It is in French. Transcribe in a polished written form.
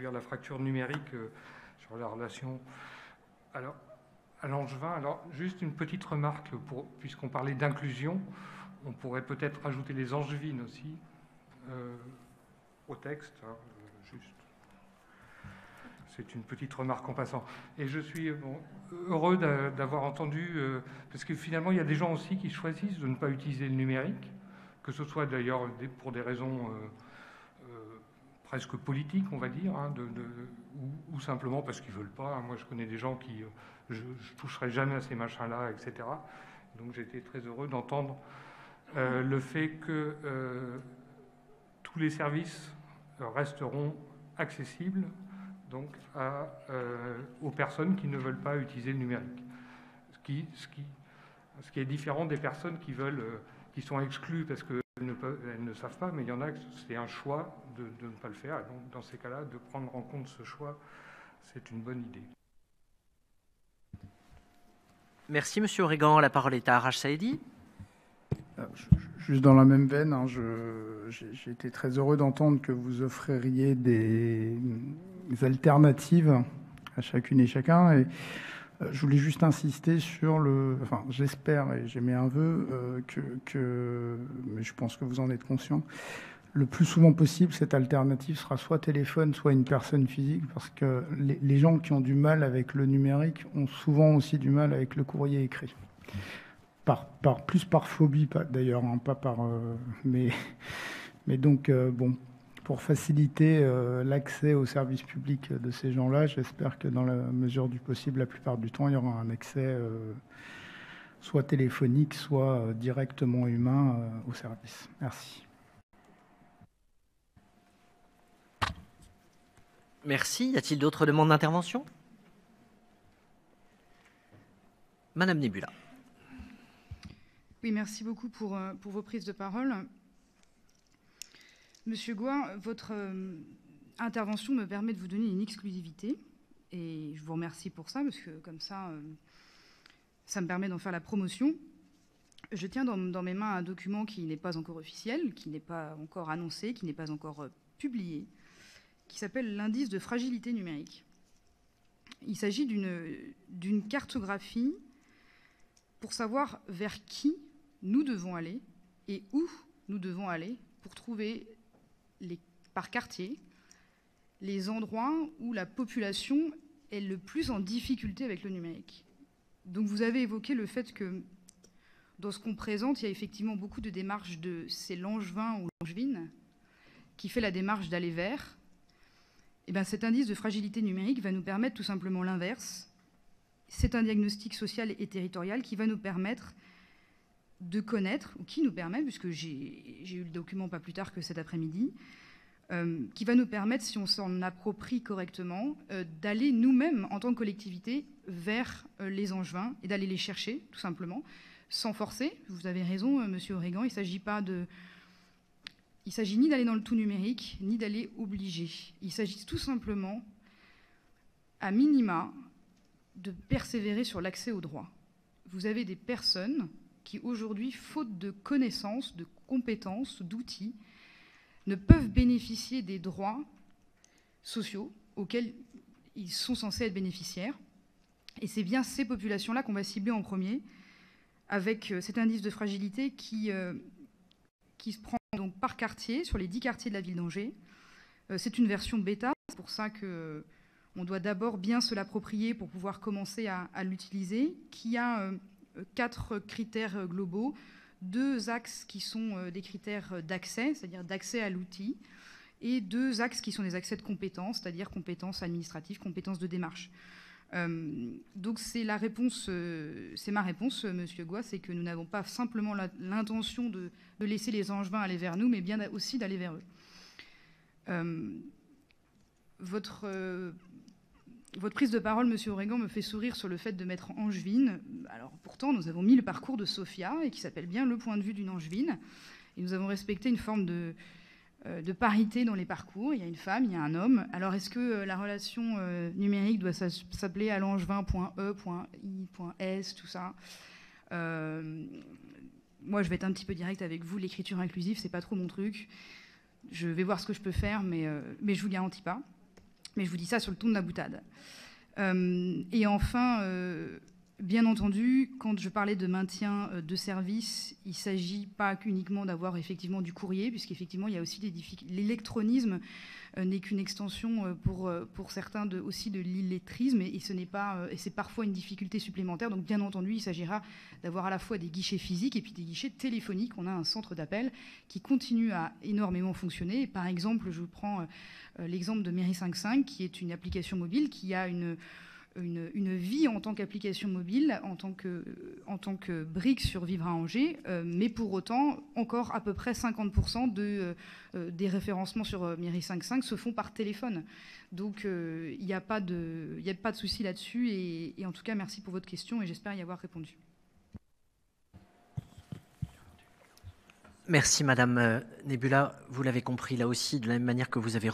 réduire la fracture numérique sur la relation alors, à Langevin. Alors, juste une petite remarque, puisqu'on parlait d'inclusion, on pourrait peut-être rajouter les angevines aussi au texte, hein, juste. C'est une petite remarque en passant. Et je suis heureux d'avoir entendu, parce que finalement, il y a des gens aussi qui choisissent de ne pas utiliser le numérique, que ce soit d'ailleurs pour des raisons presque politiques, on va dire, hein, ou simplement parce qu'ils ne veulent pas. Moi, je connais des gens qui... je ne toucherai jamais à ces machins-là, etc. Donc, j'ai été très heureux d'entendre le fait que tous les services resteront accessibles donc aux personnes qui ne veulent pas utiliser le numérique. Ce qui est différent des personnes qui sont exclues parce qu'elles ne savent pas, mais il y en a, c'est un choix de ne pas le faire. Et donc, dans ces cas-là, de prendre en compte ce choix, c'est une bonne idée. Merci, Monsieur Aurigan. La parole est à Arash Saïdi. Juste dans la même veine, hein, j'ai été très heureux d'entendre que vous offririez des alternatives à chacune et chacun. Et je voulais juste insister sur enfin, j'espère et j'émets un vœu mais je pense que vous en êtes conscient, le plus souvent possible, cette alternative sera soit téléphone, soit une personne physique, parce que les gens qui ont du mal avec le numérique ont souvent aussi du mal avec le courrier écrit. Plus par phobie, d'ailleurs, hein, pas par... mais donc, bon, pour faciliter l'accès aux services publics de ces gens-là, j'espère que dans la mesure du possible, la plupart du temps, il y aura un accès soit téléphonique, soit directement humain au service. Merci. Merci. Y a-t-il d'autres demandes d'intervention? Madame Nebula. Oui, merci beaucoup pour vos prises de parole. Monsieur Goua, votre intervention me permet de vous donner une exclusivité. Et je vous remercie pour ça, parce que comme ça, ça me permet d'en faire la promotion. Je tiens dans mes mains un document qui n'est pas encore officiel, qui n'est pas encore annoncé, qui n'est pas encore publié, qui s'appelle l'indice de fragilité numérique. Il s'agit d'une cartographie pour savoir vers qui nous devons aller et où nous devons aller pour trouver, par quartier, les endroits où la population est le plus en difficulté avec le numérique. Donc vous avez évoqué le fait que dans ce qu'on présente, il y a effectivement beaucoup de démarches c'est Langevin ou Langevine qui fait la démarche d'aller vers. Et bien cet indice de fragilité numérique va nous permettre tout simplement l'inverse. C'est un diagnostic social et territorial qui va nous permettre de connaître, ou qui nous permet, puisque j'ai eu le document pas plus tard que cet après-midi, qui va nous permettre, si on s'en approprie correctement, d'aller nous-mêmes, en tant que collectivité, vers les Angevins et d'aller les chercher, tout simplement, sans forcer. Vous avez raison, Monsieur Aurigan, il ne s'agit ni d'aller dans le tout numérique, ni d'aller obliger. Il s'agit tout simplement, à minima, de persévérer sur l'accès aux droits. Vous avez des personnes qui, aujourd'hui, faute de connaissances, de compétences, d'outils, ne peuvent bénéficier des droits sociaux auxquels ils sont censés être bénéficiaires. Et c'est bien ces populations-là qu'on va cibler en premier, avec cet indice de fragilité qui se prend donc par quartier, sur les 10 quartiers de la ville d'Angers. C'est une version bêta, c'est pour ça qu'on doit d'abord bien se l'approprier pour pouvoir commencer à l'utiliser, qui a 4 critères globaux, 2 axes qui sont des critères d'accès, c'est-à-dire d'accès à l'outil, et 2 axes qui sont des accès de compétences, c'est-à-dire compétences administratives, compétences de démarche. Donc c'est ma réponse, Monsieur Goua, c'est que nous n'avons pas simplement l'intention de laisser les Angevins aller vers nous, mais bien aussi d'aller vers eux. Votre prise de parole, Monsieur Aurigan, me fait sourire sur le fait de mettre angevine. Alors pourtant, nous avons mis le parcours de Sophia, et qui s'appelle bien Le point de vue d'une angevine. Et nous avons respecté une forme de parité dans les parcours. Il y a une femme, il y a un homme. Alors est-ce que la relation numérique doit s'appeler à langevin.e.i.s, tout ça Moi, je vais être un petit peu direct avec vous. L'écriture inclusive, c'est pas trop mon truc. Je vais voir ce que je peux faire, mais je vous garantis pas. Mais je vous dis ça sur le ton de la boutade. Et enfin, bien entendu, quand je parlais de maintien de service, il ne s'agit pas uniquement d'avoir effectivement du courrier, puisqu'effectivement, il y a aussi des difficultés. L'électronisme n'est qu'une extension pour certains aussi de l'illettrisme, et c'est parfois une difficulté supplémentaire. Donc, bien entendu, il s'agira d'avoir à la fois des guichets physiques et puis des guichets téléphoniques. On a un centre d'appel qui continue à énormément fonctionner. Et par exemple, je vous prends l'exemple de Mairie 55, qui est une application mobile qui a une vie en tant qu'application mobile, en tant que brique sur Vivre à Angers, mais pour autant, encore à peu près 50% des référencements sur Mairie 55 se font par téléphone. Donc, il n'y a pas de souci là-dessus. Et en tout cas, merci pour votre question et j'espère y avoir répondu. Merci Madame Nebula. Vous l'avez compris là aussi, de la même manière que vous avez